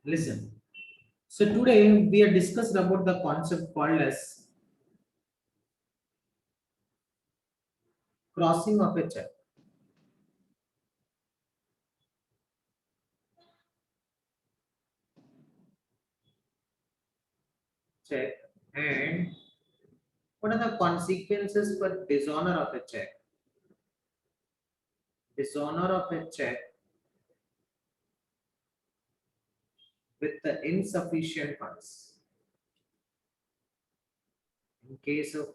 Listen. So today we are discussed about the concept called as crossing of a check. Check and what are the consequences for dishonor of a check? Dishonor of a check with the insufficient funds. In case of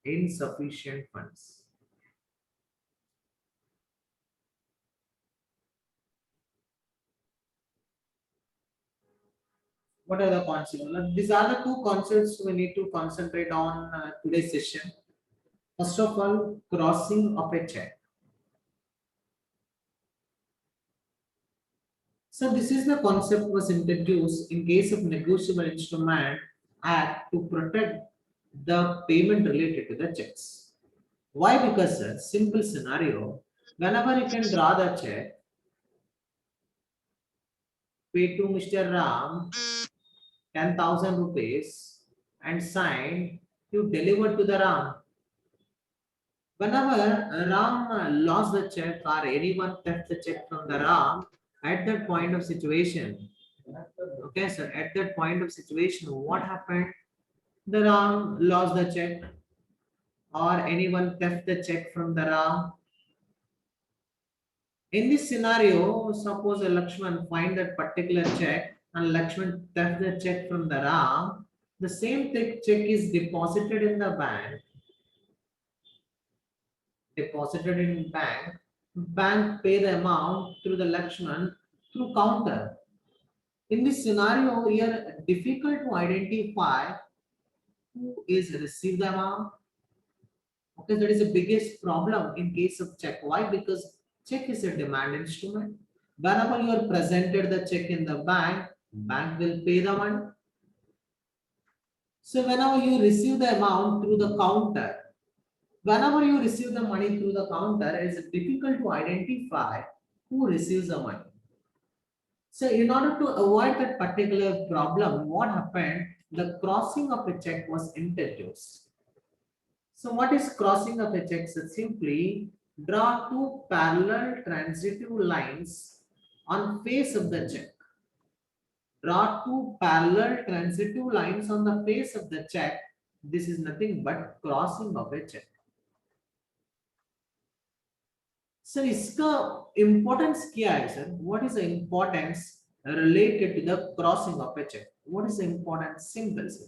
insufficient funds. What are the consequences? These are the two concepts we need to concentrate on today's session. First of all, crossing of a check. So this is the concept was introduced in case of negotiable instrument act to protect the payment related to the checks. Why? Because sir, simple scenario, whenever you can draw the check, pay to Mr. Ram 10,000 rupees and sign, you deliver to the Ram. Whenever Ram lost the check or anyone theft the check from the Ram, at that point of situation, okay, sir, at that point of situation, what happened? The Ram lost the check or anyone theft the check from the Ram. In this scenario, suppose a Lakshman find that particular check and Lakshman theft the check from the Ram, the same check is deposited in the bank, bank pay the amount through the Lakshman through counter. In this scenario, here difficult to identify who is received the amount. Okay, that is the biggest problem in case of check. Why? Because check is a demand instrument. Whenever you are presented the check in the bank will pay the money. So whenever you receive the amount through the counter, whenever you receive the money through the counter, it is difficult to identify who receives the money. So in order to avoid that particular problem, what happened? The crossing of a check was introduced. So what is crossing of a check? So simply draw two parallel transitive lines on face of the check. Draw two parallel transitive lines on the face of the check. This is nothing but crossing of a check. So इसका importance क्या है sir? What is the importance related to the crossing of a check? What is the importance? Simple sir.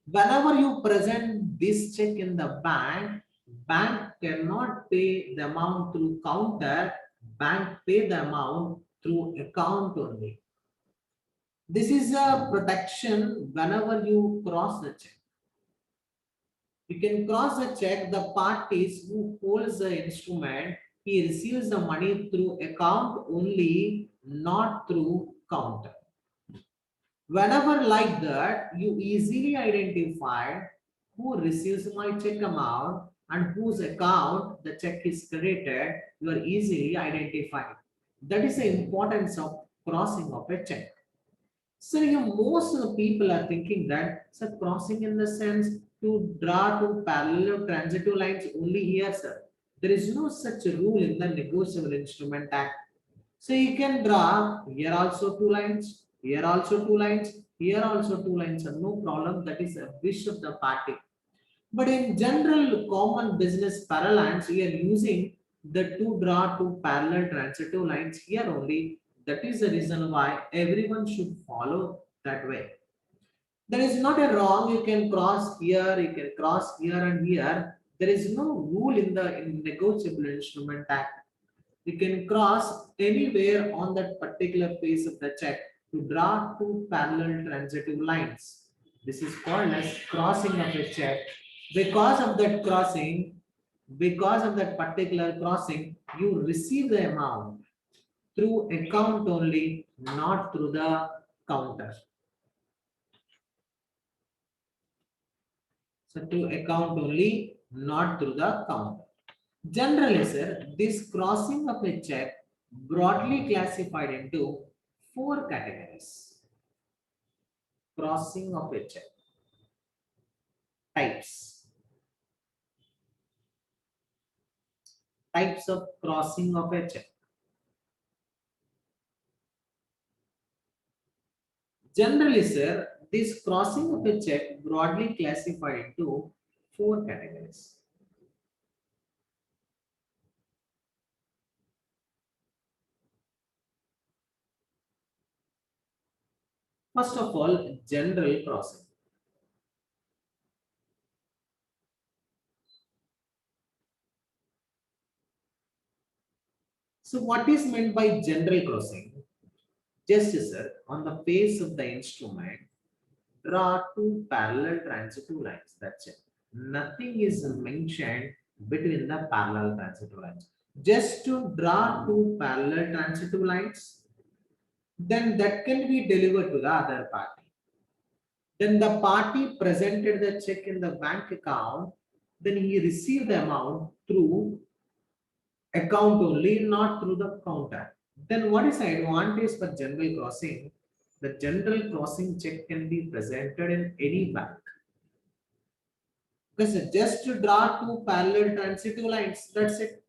Whenever you present this check in the bank cannot pay the amount through counter, bank pay the amount through account only. This is a protection whenever you cross the check. You can cross the check, the parties who holds the instrument, he receives the money through account only, not through counter. Whenever like that, you easily identify who receives my check amount and whose account the check is credited, you are easily identified. That is the importance of crossing of a check. So most of the people are thinking that sir, crossing in the sense to draw two parallel transitive lines only here, sir. There is no such rule in the Negotiable Instrument Act. So you can draw here also two lines, here also two lines, here also two lines, and no problem. That is a wish of the party. But in general, common business parlance, we are using the two draw two parallel transitive lines here only. That is the reason why everyone should follow that way. There is not a wrong. You can cross here, you can cross here and here. There is no rule in the Negotiable Instrument Act. You can cross anywhere on that particular face of the check to draw two parallel transitive lines. This is called as crossing of a check. Because of that crossing, because of that particular crossing, you receive the amount through account only, not through the counter. So to account only, not through the counter. Generally, sir, this crossing of a check broadly classified into four categories. Crossing of a check. Types. Types of crossing of a check. Generally, sir, this crossing of a check broadly classified into four categories. First of all, general crossing. So what is meant by general crossing? Just sir, on the face of the instrument, draw two parallel transitive lines. That's it. Nothing is mentioned between the parallel transitive lines. Just to draw two parallel transitive lines, then that can be delivered to the other party. Then the party presented the check in the bank account, then he received the amount through account only, not through the counter. Then what is the advantage for general crossing? The general crossing check can be presented in any bank. Because just to draw two parallel transitive lines, that's it.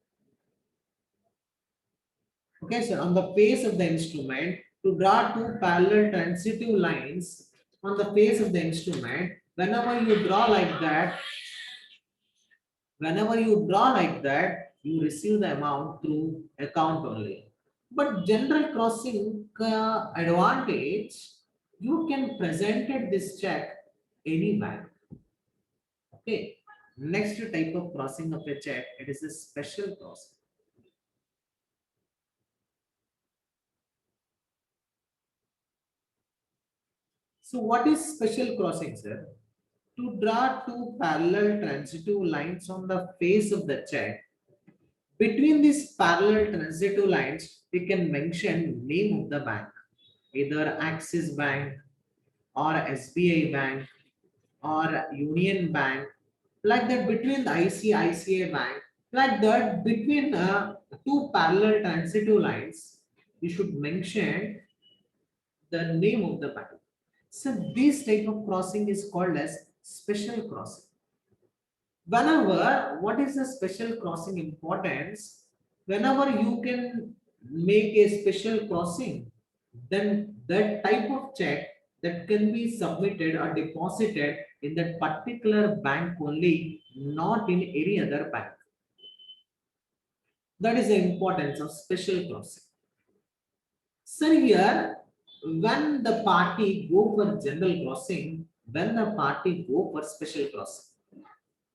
Okay, so on the face of the instrument, to draw two parallel transitive lines on the face of the instrument, whenever you draw like that, you receive the amount through account only. But general crossing advantage, you can present it this check any bank. Okay. Next type of crossing of a check, it is a special crossing. So what is special crossing, sir? To draw two parallel transitive lines on the face of the check. Between these parallel transitive lines, we can mention name of the bank, either Axis Bank or SBI Bank or Union Bank, like that between the ICICI Bank, like that between two parallel transitive lines, you should mention the name of the bank. So this type of crossing is called as special crossing. Whenever, what is the special crossing importance? Whenever you can make a special crossing, then that type of check that can be submitted or deposited in that particular bank only, not in any other bank. That is the importance of special crossing. So here, when the party go for general crossing, when the party go for special crossing.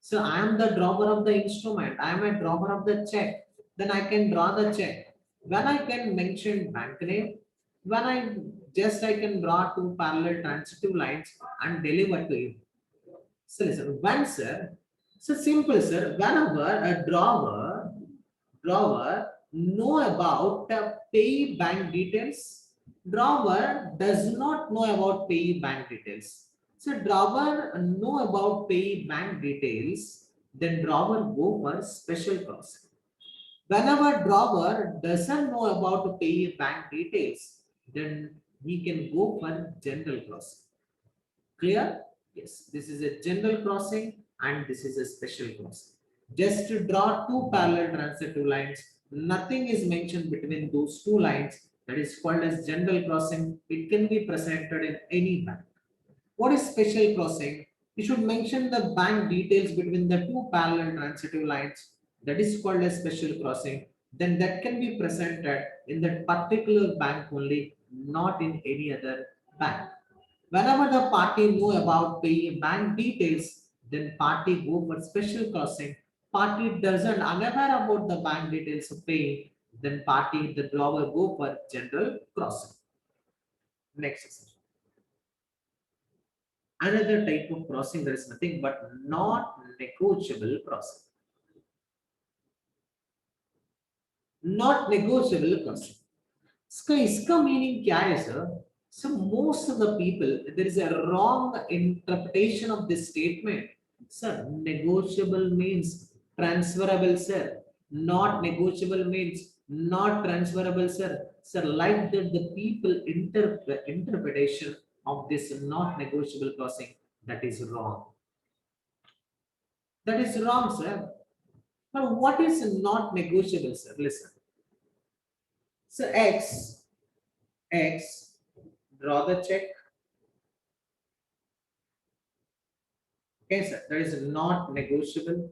So I am the drawer of the instrument. I am a drawer of the check. Then I can draw the check. When I can mention bank name, when I can draw two parallel transitive lines and deliver to you. So listen, when sir, so simple sir, whenever a drawer know about pay bank details, drawer does not know about pay bank details. So drawer know about pay bank details, then drawer go for special crossing. Whenever drawer doesn't know about pay bank details, then he can go for general crossing. Clear? Yes, this is a general crossing and this is a special crossing. Just to draw two parallel transitive lines, nothing is mentioned between those two lines. That is called as general crossing. It can be presented in any bank. What is special crossing? You should mention the bank details between the two parallel transitive lines. That is called as special crossing. Then that can be presented in that particular bank only, not in any other bank. Whenever the party know about paying bank details, then party go for special crossing. Party doesn't unaware about the bank details of paying, then party the drawer go for general crossing. Next. Another type of crossing, there is nothing but not negotiable crossing. Not negotiable crossing. इसका meaning क्या है sir? So most of the people, there is a wrong interpretation of this statement. Sir, negotiable means transferable, sir. Not negotiable means not transferable, sir. sir, like that the people interpretation of this not negotiable clausing, that is wrong. That is wrong, sir. Now, what is not negotiable, sir? Listen. So X, draw the check. Okay, sir. That is not negotiable.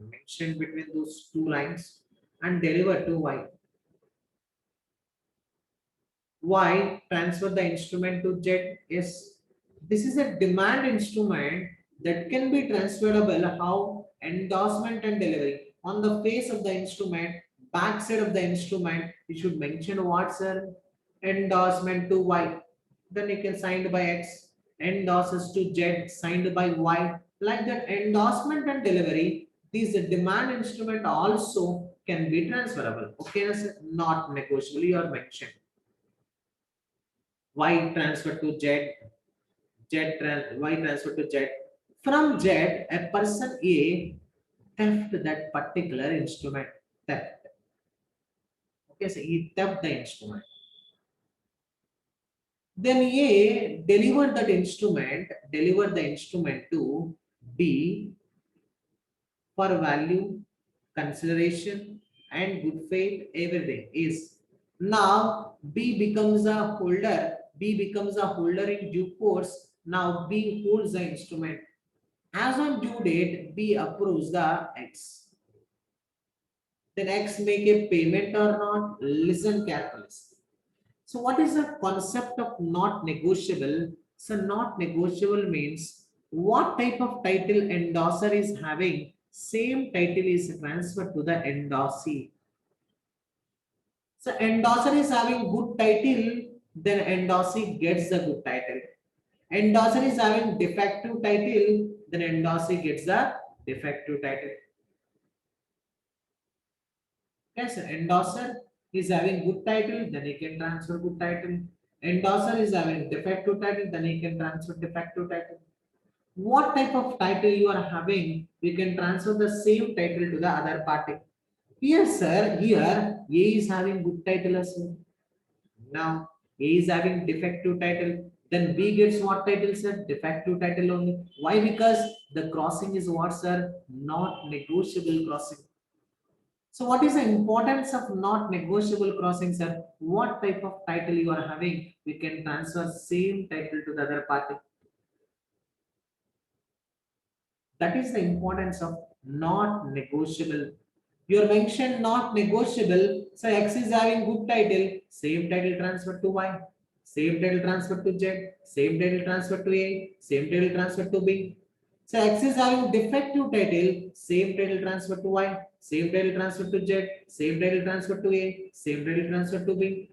Mentioned between those two lines and deliver to Y. Y transfer the instrument to Z. Yes, this is a demand instrument that can be transferable. How? Endorsement and delivery. On the face of the instrument, back side of the instrument, you should mention what, sir? Endorsement to Y. Then you can signed by X. Endorses to Z, signed by Y. Like that, endorsement and delivery, these demand instrument also can be transferable. Okay, sir? Not negotiable. You are mentioned. Y transfer to Z, Y transfer to Z. From Z, a person A theft that particular instrument. Theft. Okay, so he theft the instrument. Then A delivered the instrument to B for value, consideration, and good faith. Everything is. Now B becomes a holder in due course. Now B holds the instrument. As on due date, B approves the X. Then X make a payment or not? Listen carefully. So what is the concept of not negotiable? So not negotiable means what type of title endorser is having, same title is transferred to the endorsee. So endorser is having good title, then endorsee gets the good title. Endorser is having defective title, then endorsee gets the defective title. Yes, endorser is having good title, then he can transfer good title. Endorser is having defective title, then he can transfer defective title. What type of title you are having, we can transfer the same title to the other party. Here, sir, here A is having good title as well. Now A is having defective title, then B gets what title, sir? Defective title only. Why? Because the crossing is what, sir? Not negotiable crossing. So what is the importance of not negotiable crossing, sir? What type of title you are having, we can transfer same title to the other party. That is the importance of not negotiable. You mentioned not negotiable. So X is having good title, same title transfer to Y, same title transfer to Z, same title transfer to A, same title transfer to B. So X is having defective title, same title transfer to Y, same title transfer to Z, same title transfer to A, same title transfer to B.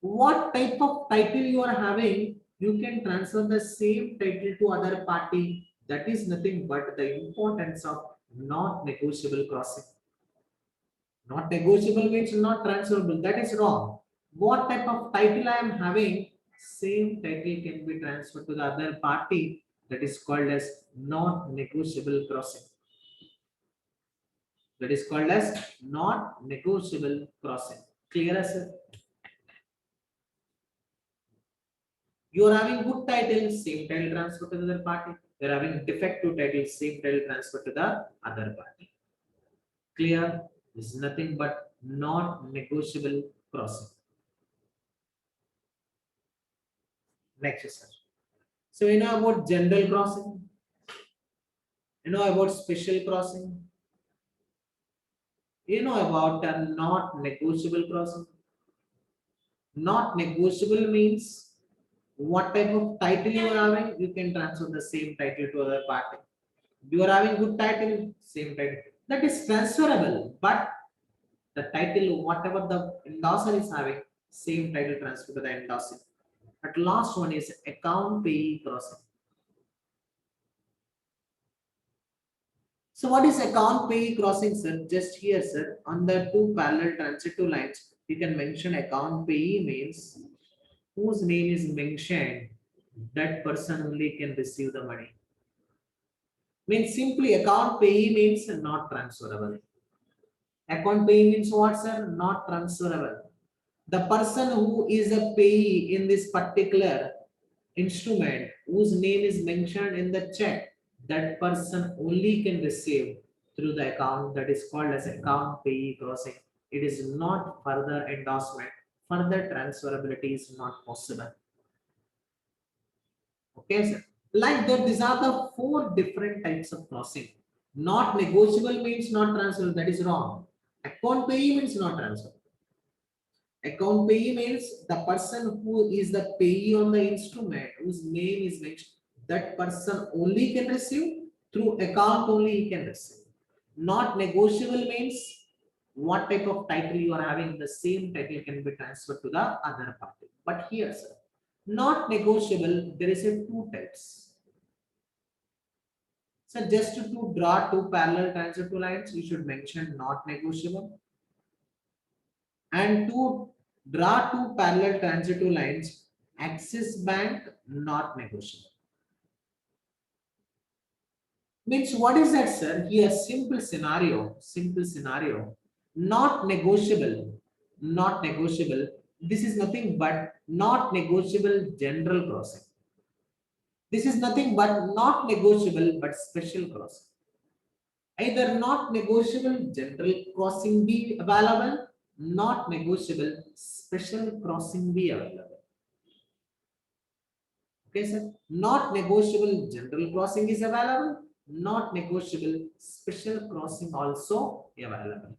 What type of title you are having, you can transfer the same title to other party. That is nothing but the importance of not negotiable crossing. Not negotiable means not transferable. That is wrong. What type of title I am having, same title can be transferred to the other party. That is called as not negotiable crossing. That is called as not negotiable crossing. Clear as it? You are having good title, same title transfer to the other party. You are having defective title, same title transfer to the other party. Clear? This is nothing but not negotiable crossing. Next, sir. So you know about general crossing. You know about special crossing. You know about a not negotiable crossing. Not negotiable means what type of title you are having, you can transfer the same title to other party. You are having good title, same title. That is transferable, but the title, whatever the endorser is having, same title transfer to the endorser. But last one is account payee crossing. So what is account payee crossing, sir? Just here, sir, on the two parallel transitive lines, you can mention account payee means whose name is mentioned, that person only can receive the money. Means simply account payee means not transferable. Account payee means what, sir? Not transferable. The person who is a payee in this particular instrument, whose name is mentioned in the check, that person only can receive through the account, that is called as account payee crossing. It is not further endorsement. Further transferability is not possible. Okay, sir. Like that, these are the four different types of crossing. Not negotiable means not transferable. That is wrong. Account payee means not transferable. Account payee means the person who is the payee on the instrument, whose name is mentioned, that person only can receive, through account only he can receive. Not negotiable means what type of title you are having, the same title can be transferred to the other party. But here, sir, not negotiable, there is a two types. So just to draw two parallel transitive lines, you should mention not negotiable. And to draw two parallel transitive lines, Axis Bank not negotiable. Means what is that, sir? Here, simple scenario, not negotiable, not negotiable. This is nothing but not negotiable general crossing. This is nothing but not negotiable but special crossing. Either not negotiable general crossing be available, not negotiable special crossing be available. Okay, sir. Not negotiable general crossing is available, not negotiable special crossing also available.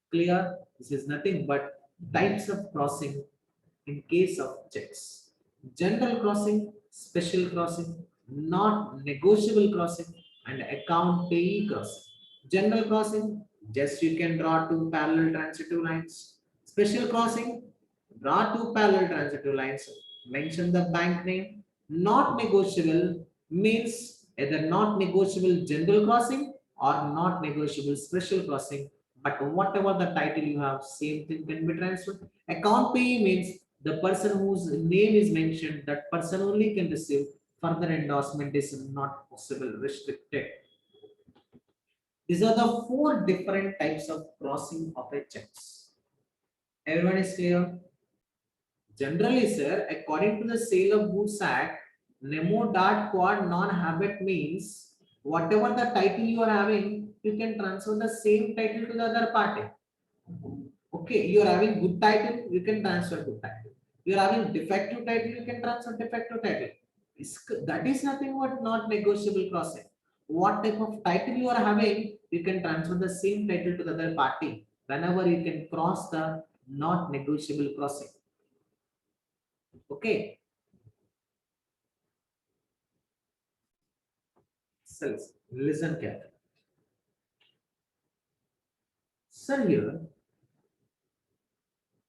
Clear? This is nothing but types of crossing in case of checks. General crossing, special crossing, not negotiable crossing, and account payee crossing. General crossing, just you can draw two parallel transitive lines. Special crossing, draw two parallel transitive lines, mention the bank name. Not negotiable means either not negotiable general crossing or not negotiable special crossing. But whatever the title you have, same thing can be transferred. Account payee means the person whose name is mentioned, that person only can receive. Further endorsement is not possible, restricted. These are the four different types of crossing of a checks. Everyone is clear? Generally, sir, according to the Sale of Goods Act, Nemo Dart Quad non-habit means whatever the title you are having, you can transfer the same title to the other party. Okay, you are having good title, you can transfer good title. You are having defective title, you can transfer defective title. That is nothing but not negotiable crossing. What type of title you are having, you can transfer the same title to the other party whenever you can cross the not negotiable crossing. Okay. So listen carefully. Sir, here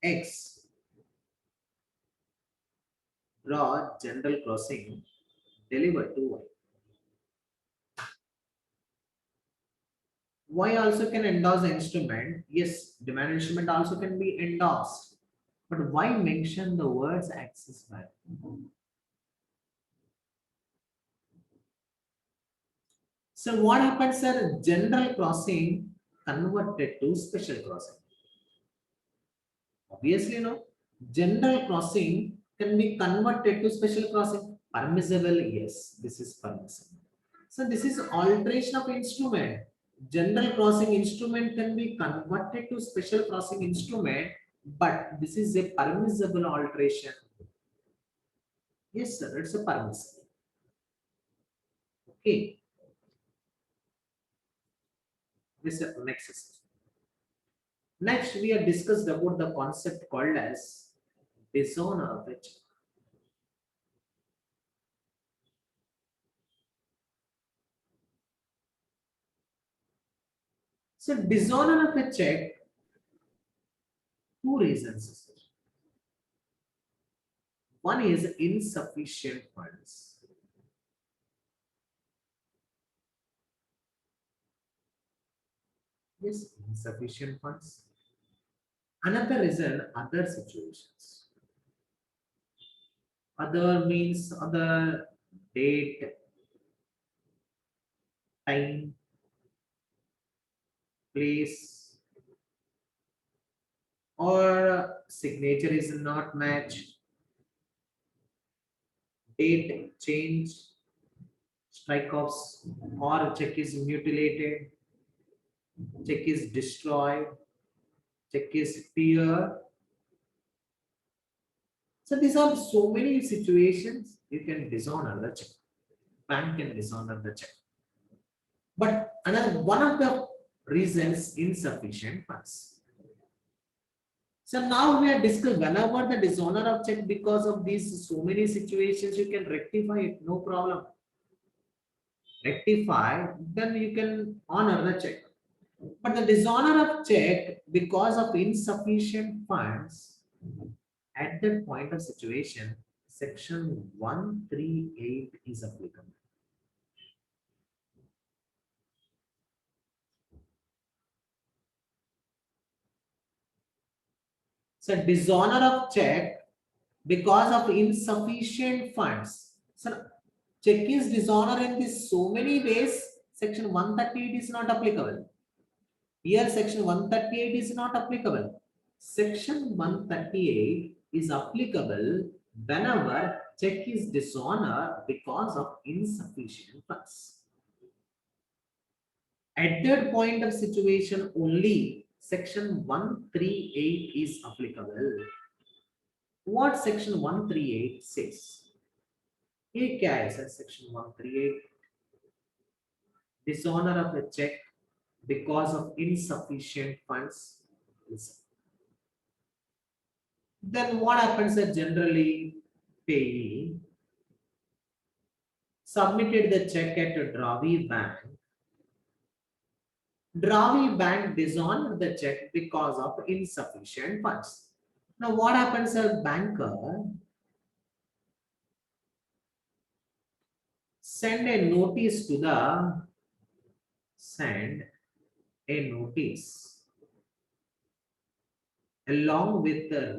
X draw general crossing delivered to Y. Y also can endorse the instrument. Yes, demand instrument also can be endorsed. But why mention the words Axis Bank? So what happens, sir? General crossing converted to special crossing. Obviously, no. General crossing can be converted to special crossing. Permissible, yes, this is permissible. So this is alteration of instrument. General crossing instrument can be converted to special crossing instrument, but this is a permissible alteration. Yes, sir, it's a permissible. Okay. This is next system. Next, we have discussed about the concept called as dishonor of a check. So dishonor of a check, two reasons. One is insufficient funds. Yes, insufficient funds. Another is in other situations. Other means other date, time, place, or signature is not matched, date change, strike-offs, or check is mutilated, check is destroyed, check is peer. So these are so many situations you can dishonor the check. Bank can dishonor the check. But another one of the reasons insufficient funds. So now we are discussing whenever the dishonor of check because of these so many situations you can rectify it, no problem. Rectify, then you can honor the check. But the dishonor of check because of insufficient funds at that point of situation, section 138 is applicable. So dishonor of check because of insufficient funds. So check is dishonor in this so many ways. Section 138 is not applicable. Here section 138 is not applicable. Section 138 is applicable whenever check is dishonor because of insufficient funds. At that point of situation only section 138 is applicable. What section 138 says? ये क्या है sir section 138? Dishonor of a check because of insufficient funds. Then what happens that generally payee submitted the check at a Dravi Bank. Dravi Bank dishonored the check because of insufficient funds. Now what happens a banker send a notice along with the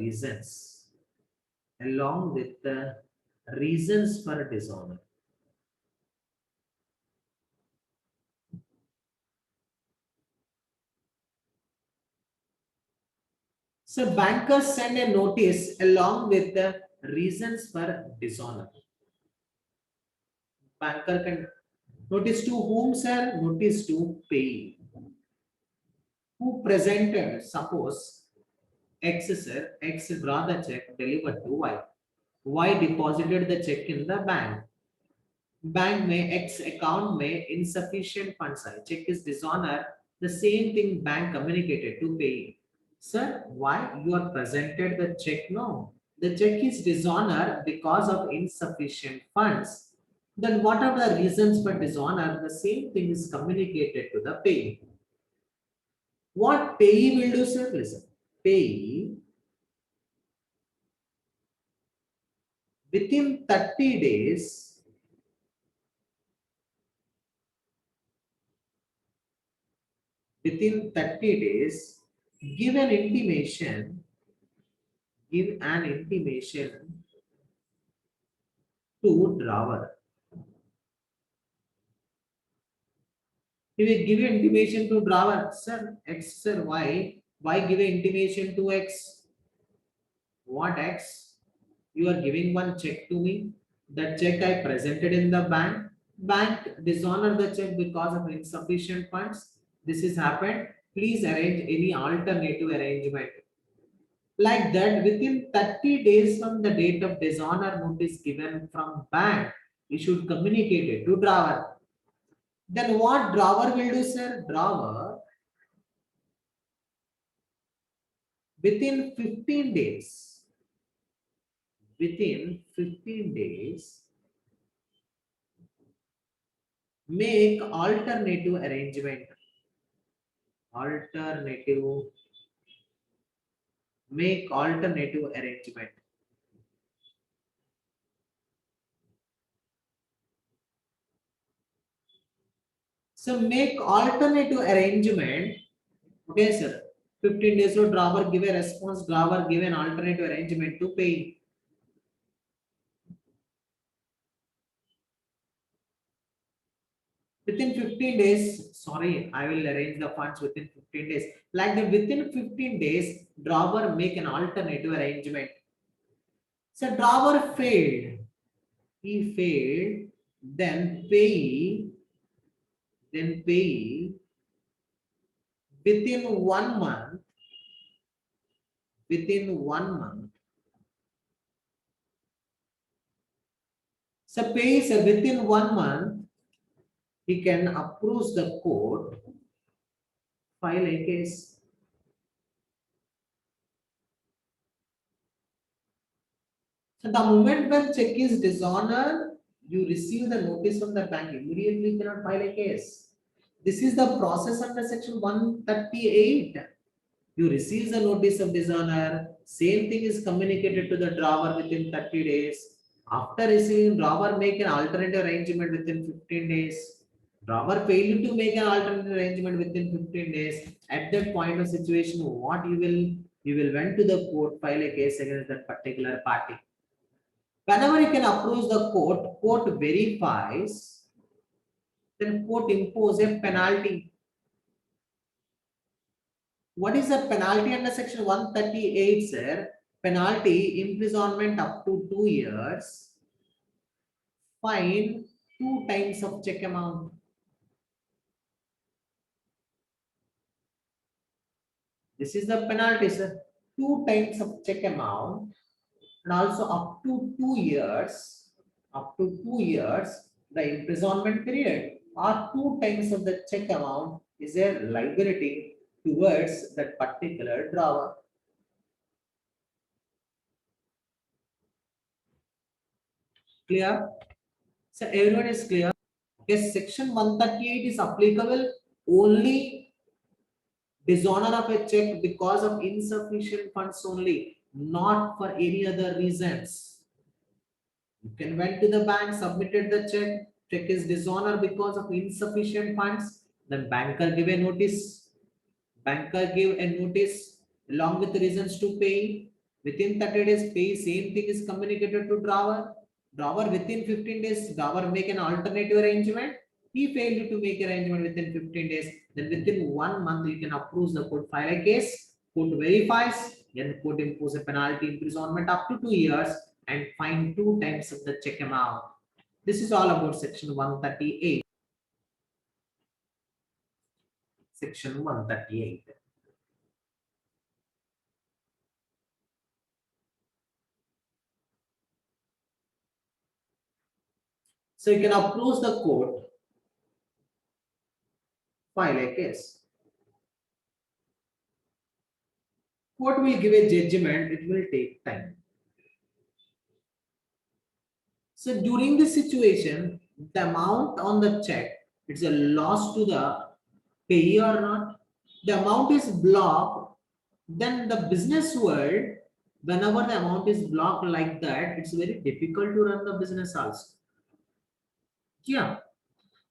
reasons for dishonor. So bankers send a notice along with the reasons for dishonor. Banker can notice to whom, sir? Notice to pay. Who presented, suppose X, sir, X draw the check delivered to Y. Y deposited the check in the bank. Bank में X account में insufficient funds है. Check is dishonor. The same thing bank communicated to pay. Sir, why you are presented the check? No, the check is dishonor because of insufficient funds. Then what are the reasons for dishonor? The same thing is communicated to the payee. What payee will do, sir? Listen, payee within 30 days give an intimation to drawer. He will give an intimation to drawer, sir, X, sir, why give an intimation to X? What X? You are giving one check to me. That check I presented in the bank. Bank dishonor the check because of insufficient funds. This has happened. Please arrange any alternative arrangement. Like that, within 30 days from the date of dishonor notice given from bank, you should communicate it to drawer. Then what drawer will do, sir? Drawer within 15 days, make alternative arrangement. Make alternative arrangement. So make alternative arrangement. Okay, sir. 15 days to drawer give a response, drawer give an alternative arrangement to pay. Within 15 days, sorry, I will arrange the funds within 15 days. Like the within 15 days, drawer make an alternative arrangement. So drawer failed. He failed, then pay, within 1 month, within 1 month. So pays within 1 month, he can approve the court, file a case. So the moment when check is dishonored, you receive the notice from the bank, immediately you cannot file a case. This is the process under section 138. You receive the notice of dishonor, same thing is communicated to the drawer within 30 days. After receiving, drawer make an alternative arrangement within 15 days. Drawer failed to make an alternative arrangement within 15 days. At that point of situation, what you will went to the court, file a case against that particular party. Whenever you can approach the court verifies, then court impose a penalty. What is the penalty under section 138, sir? Penalty, imprisonment up to 2 years, fine 2 times of check amount. This is the penalty, sir. 2 times of check amount, and also up to 2 years, the imprisonment period, or 2 times of the check amount is a liability towards that particular drawer. Clear? So everyone is clear? Yes, section 138 is applicable only dishonor of a check because of insufficient funds only, not for any other reasons. You can went to the bank, submitted the check is dishonor because of insufficient funds, then banker give a notice. Banker give a notice along with the reasons to pay. Within 30 days, pay, same thing is communicated to drawer. Drawer within 15 days, drawer make an alternative arrangement. He failed to make arrangement within 15 days. Then within 1 month, you can approve the court, file a case, court verifies, then court impose a penalty, imprisonment up to 2 years, and fine 2 times of the check amount. This is all about section 138. Section 138. So you can approach the court, file a case. Court will give a judgment, it will take time. So during this situation, the amount on the check, it's a loss to the payee or not. The amount is blocked, then the business world, whenever the amount is blocked like that, it's very difficult to run the business also. Yeah,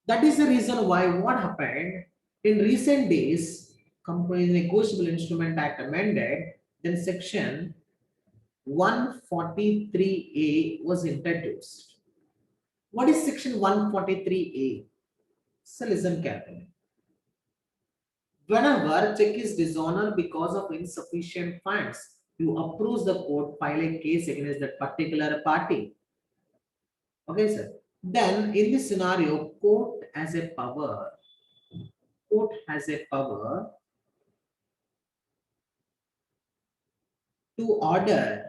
that is the reason why what happened in recent days, Company Negotiable Instrument Act amended, then section 143A was introduced. What is section 143A? So listen carefully. Whenever check is dishonored because of insufficient funds, you approach the court, file a case against that particular party. Okay, sir. Then in this scenario, court has a power to order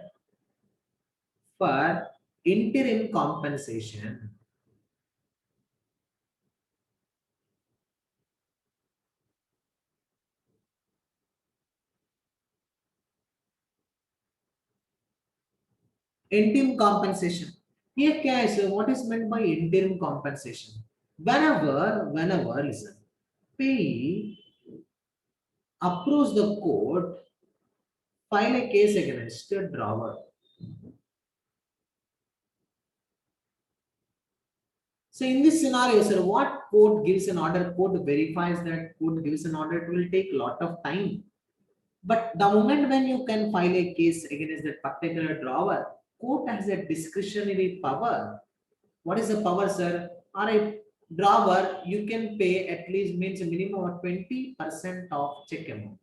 for interim compensation. Interim compensation. Here, क्या है sir? What is meant by interim compensation? Whenever, listen, payee approach the court, file a case against a drawer. So in this scenario, sir, what court gives an order, court verifies that, court gives an order, it will take a lot of time. But the moment when you can file a case against that particular drawer, court has a discretionary power. What is the power, sir? All right, drawer, you can pay at least means a minimum of 20% of check amount.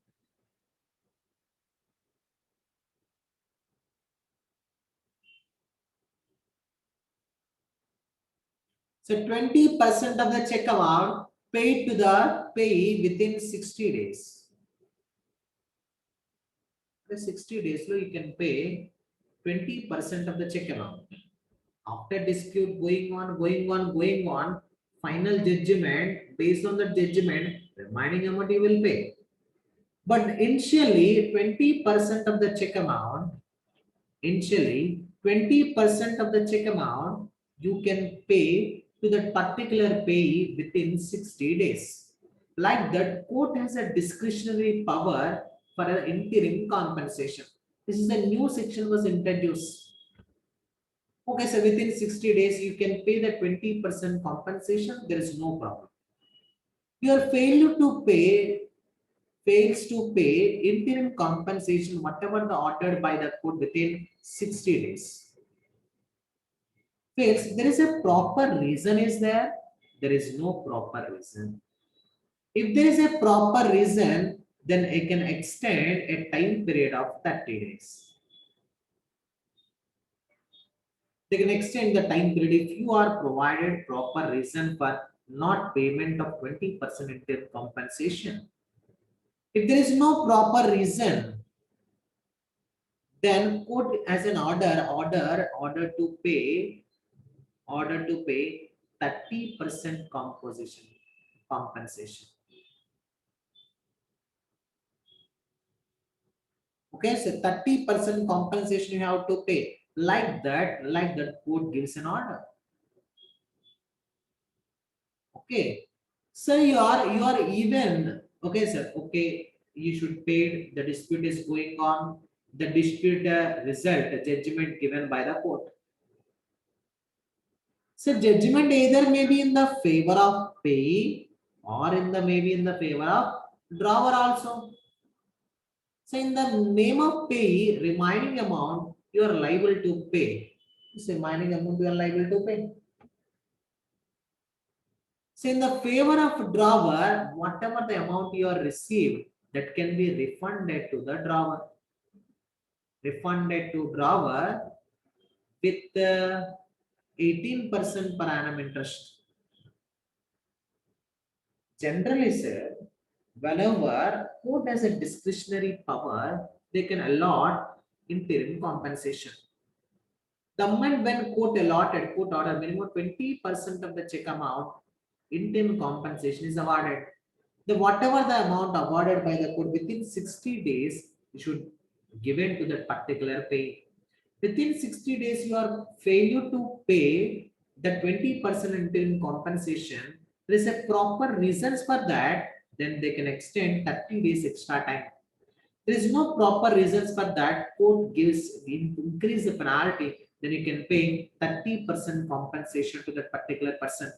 So 20% of the check amount paid to the payee within 60 days. The 60 days, so you can pay 20% of the check amount. After dispute going on, final judgment, based on the judgment, remaining amount you will pay. But initially, 20% of the check amount, initially 20% of the check amount you can pay to that particular payee within 60 days. Like that, court has a discretionary power for an interim compensation. This is a new section was introduced. Okay, so within 60 days, you can pay the 20% compensation. There is no problem. Your failure to pay fails to pay interim compensation, whatever the ordered by the court within 60 days. Fails, there is a proper reason is there? There is no proper reason. If there is a proper reason, then I can extend a time period of 30 days. They can extend the time period if you are provided proper reason for not payment of 20% interim compensation. If there is no proper reason, then court as an order to pay 30% composition compensation. Okay, so 30% compensation you have to pay. Like that court gives an order. Okay, so you are even okay, sir. Okay, you should pay. The dispute is going on. The dispute result, judgment given by the court. So judgment either may be in the favor of payee or in the maybe in the favor of drawer also. So in the name of payee, remaining amount you are liable to pay. This remaining amount you are liable to pay. So in the favor of drawer, whatever the amount you are received, that can be refunded to the drawer. Refunded to drawer with 18% per annum interest. Generally, sir, whenever court has a discretionary power, they can allot interim compensation. The moment when court order minimum 20% of the check amount, interim compensation is awarded. The whatever the amount awarded by the court within 60 days, you should given to that particular pay. Within 60 days, you are failure to pay the 20% interim compensation. There is a proper reasons for that, then they can extend 30 days extra time. There is no proper reasons for that. Court gives increase the penalty, then you can pay 30% compensation to that particular person.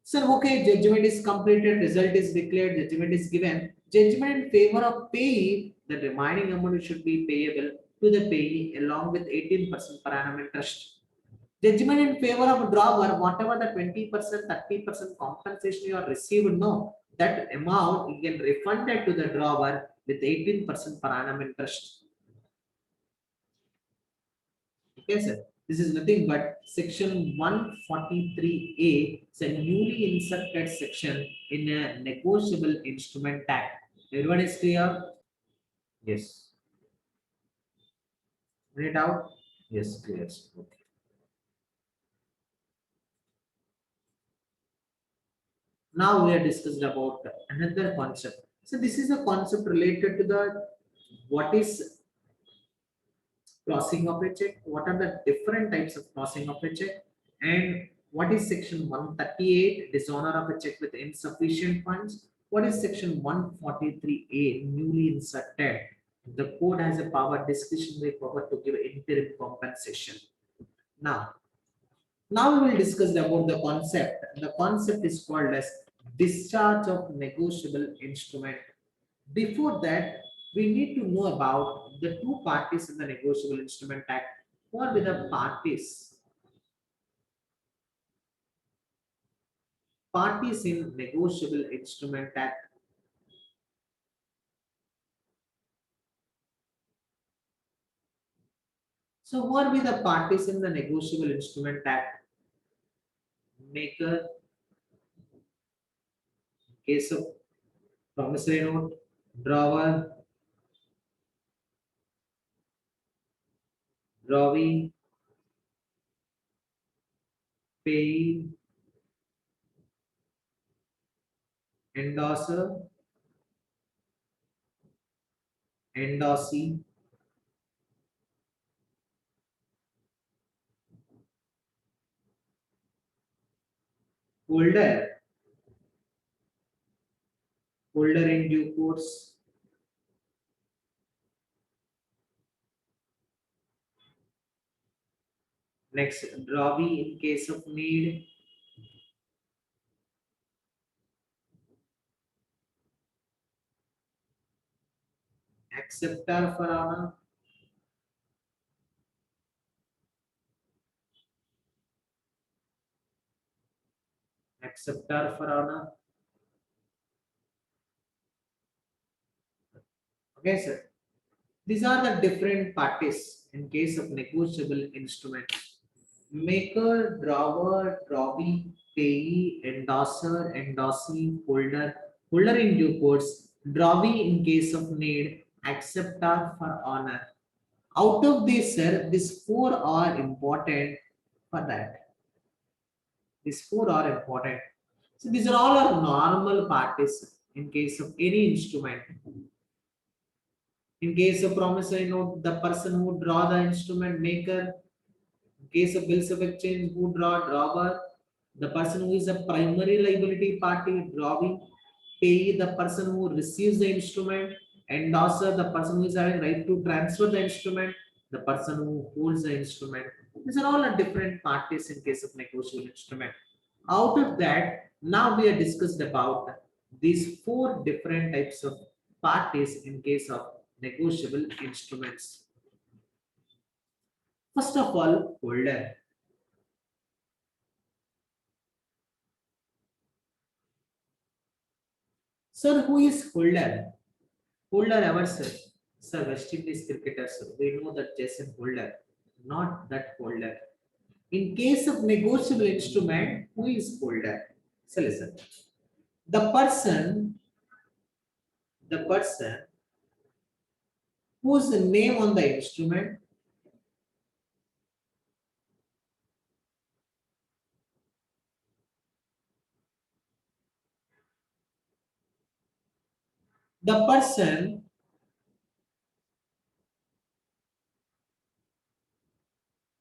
Sir, okay, judgment is completed, result is declared, judgment is given. Judgment in favor of payee, the remaining amount should be payable to the payee along with 18% per annum interest. Judgment in favor of drawer, whatever the 20%, 30% compensation you are received, no, that amount you can refund it to the drawer with 18% per annum interest. Okay, sir. This is nothing but section 143A. It's a newly inserted section in a negotiable instrument act. Everyone is clear? Yes. Read it out? Yes, clear. Okay. Now we are discussed about another concept. So this is a concept related to the what is crossing of a check, what are the different types of crossing of a check, and what is section 138 dishonor of a check with insufficient funds, what is section 143A newly inserted. The court has a power, discretionary power to give interim compensation. Now we will discuss about the concept. The concept is called as discharge of negotiable instrument. Before that, we need to know about the two parties in the Negotiable Instrument Act. Who are the parties? parties in negotiable instrument act. So who are be the parties in the negotiable instrument act? Maker, case of promissory note, drawer, drawee, payee, endorser, endorsee, holder, holder in due course, next drawee in case of need, acceptor for honor, acceptor for honor. Okay, sir. These are the different parties in case of negotiable instruments. Maker, drawer, drawee, payee, endorser, endorsee, holder, holder in due course, drawee in case of need, acceptor for honor. Out of this, sir, these four are important for that. These four are important. So these are all our normal parties in case of any instrument. In case of promissory note, the person who draw the instrument maker. In case of bills of exchange, who drawer, the person who is a primary liability party, drawing, payee, the person who receives the instrument, endorser, the person who is having right to transfer the instrument, the person who holds the instrument. These are all different parties in case of negotiable instrument. Out of that, now we have discussed about these four different types of parties in case of negotiable instruments. First of all, holder. Sir, who is holder? Holder ever sir. Sir, West Indies cricketer, sir. We know that Jason Holder, not that holder. In case of negotiable instrument, who is holder? So listen. The person whose name on the instrument, the person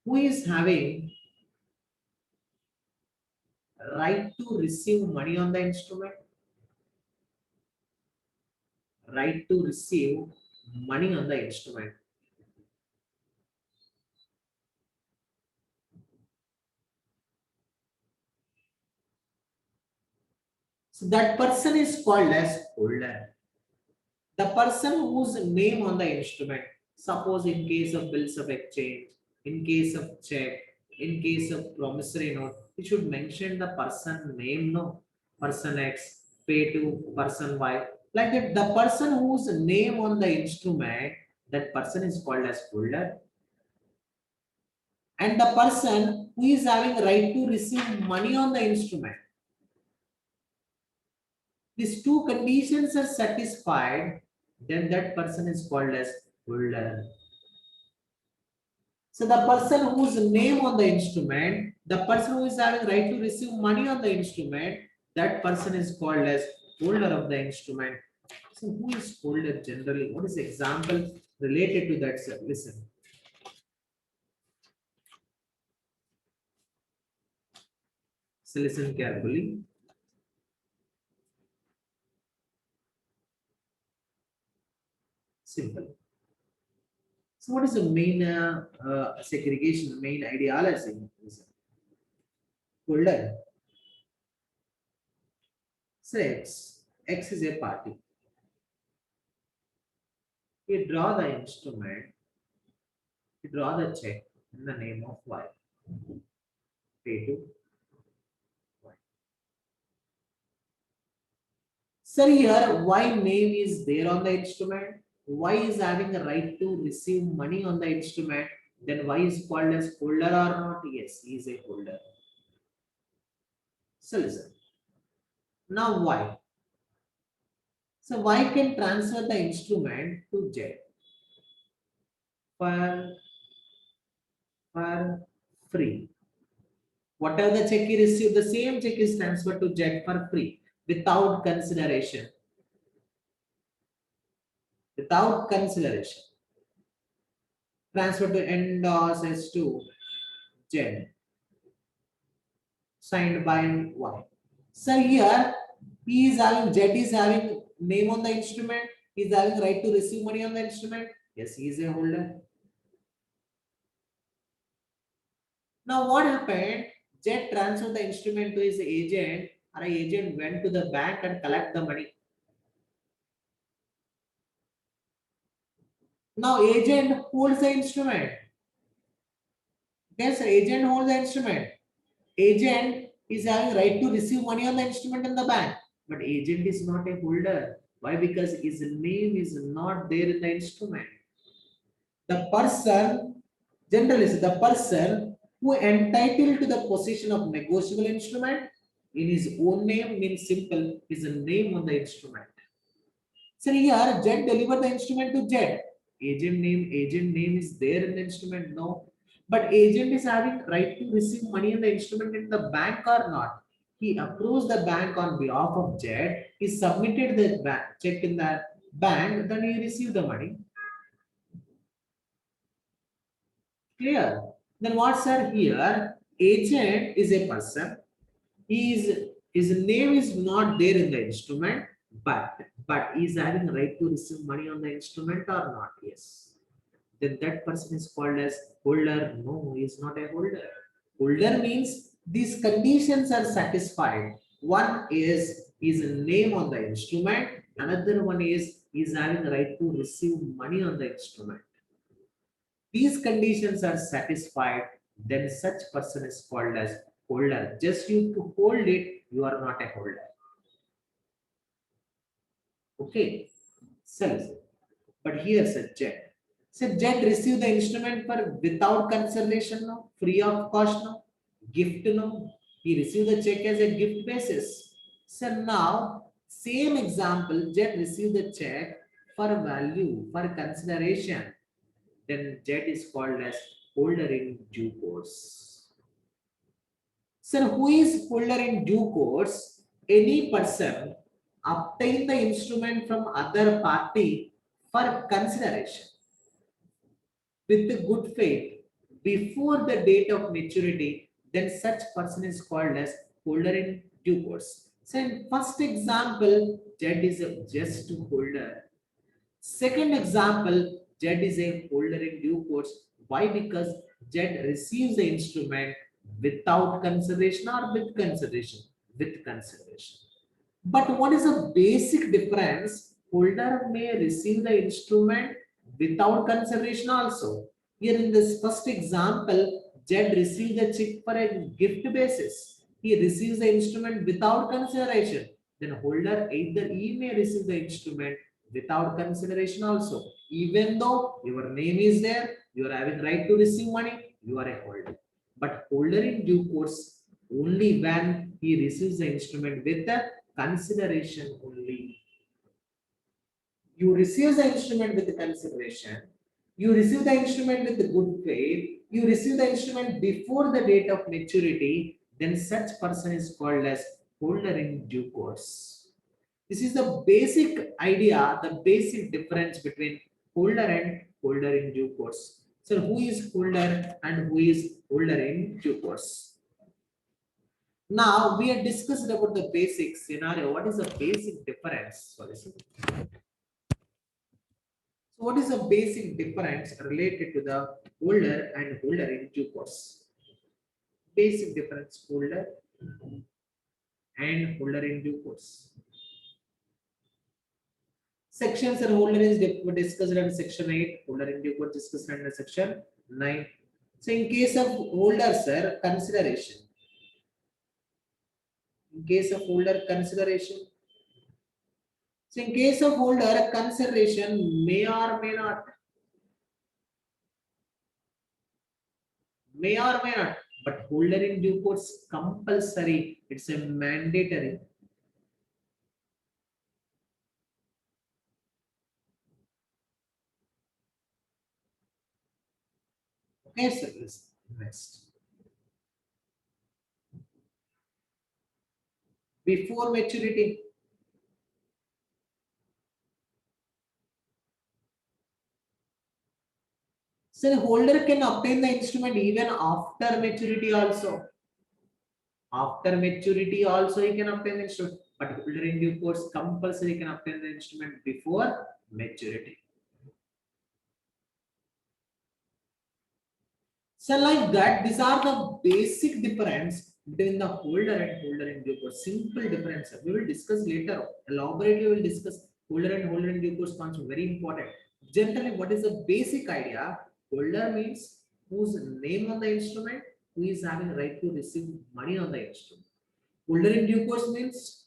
who is having right to receive money on the instrument, right to receive money on the instrument. So that person is called as holder. The person whose name on the instrument, suppose in case of bills of exchange, in case of check, in case of promissory note, we should mention the person name, no, person X, pay to person Y. Like that, the person whose name on the instrument, that person is called as holder. And the person who is having right to receive money on the instrument. These two conditions are satisfied, then that person is called as holder. So the person whose name on the instrument, the person who is having right to receive money on the instrument, that person is called as holder of the instrument. So who is holder generally? What is the example related to that, sir? Listen. So listen carefully. Simple. So what is the main segregation, main ideology? Listen. Holder. So X is a party. You draw the instrument, you draw the check in the name of Y. Pay to Y. Sir, here why name is there on the instrument? Why is having a right to receive money on the instrument? Then why is called as holder or not? Yes, he is a holder. So listen. Now why? So why can transfer the instrument to Jet for for free? Whatever the check he received, the same check is transferred to Jet for free without consideration. Without consideration. Transfer to endorses to Jet. Signed by Y. So here he is having Jet is having name on the instrument. He is having right to receive money on the instrument. Yes, he is a holder. Now what happened? Jet transferred the instrument to his agent. Our agent went to the bank and collect the money. Now agent holds the instrument. Yes, agent holds the instrument. Agent is having right to receive money on the instrument in the bank, but agent is not a holder. Why? Because his name is not there in the instrument. The person, generally, the person who entitled to the possession of negotiable instrument in his own name means simple is a name on the instrument. So here, Jet delivered the instrument to Jet. Agent name is there in the instrument, no. But agent is having right to receive money in the instrument in the bank or not. He approves the bank on behalf of Jet. He submitted the check in the bank, then he received the money. Clear? Then what's sir here? Agent is a person. His name is not there in the instrument, but he's having right to receive money on the instrument or not? Yes. Then that person is called as holder. No, he is not a holder. Holder means these conditions are satisfied. One is his name on the instrument. Another one is he's having right to receive money on the instrument. These conditions are satisfied, then such person is called as holder. Just you to hold it, you are not a holder. Okay. So, but here's a Jet. So Jet received the instrument for without consideration, no, free of cost, no, gift, no. He received the check as a gift basis. So now, same example, Jet received the check for value, for consideration. Then Jet is called as holder in due course. Sir, who is holder in due course? Any person obtain the instrument from other party for consideration with the good faith before the date of maturity, then such person is called as holder in due course. So in first example, Jet is a just holder. Second example, Jet is a holder in due course. Why? Because Jet receives the instrument without consideration or with consideration? With consideration. But what is the basic difference? Holder may receive the instrument without consideration also. Here in this first example, Jet received the check for a gift basis. He receives the instrument without consideration. Then holder either he may receive the instrument without consideration also. Even though your name is there, you are having right to receive money, you are a holder. But holder in due course only when he receives the instrument with the consideration only. You receive the instrument with the consideration. You receive the instrument with the good faith. You receive the instrument before the date of maturity. Then such person is called as holder in due course. This is the basic idea, the basic difference between holder and holder in due course. So who is holder and who is holder in due course? Now we have discussed about the basic scenario. What is the basic difference? Sorry, sir. So what is the basic difference related to the holder and holder in due course? Basic difference holder and holder in due course. Sections and holder is discussed under section 8, holder in due course discussed under section 9. So in case of holder, sir, consideration. In case of holder consideration, So in case of holder, consideration may or may not, but holder in due course compulsory. It's a mandatory. Okay, so let's invest before maturity. So the holder can obtain the instrument even after maturity also. After maturity also he can obtain the instrument, but holder in due course compulsory can obtain the instrument before maturity. So like that, these are the basic difference between the holder and holder in due course. Simple difference. We will discuss later. Elaborately, we will discuss holder in due course concept. Very important. Generally, what is the basic idea? Holder means whose name on the instrument, who is having right to receive money on the instrument. Holder in due course means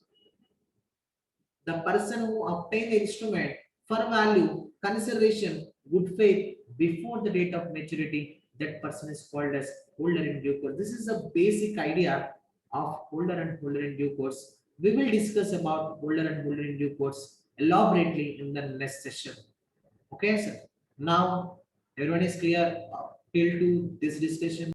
the person who obtained the instrument for value, consideration, good faith before the date of maturity, that person is called as holder in due course. This is a basic idea of holder and holder in due course. We will discuss about holder and holder in due course elaborately in the next session. Okay, sir. Now everyone is clear till to this discussion.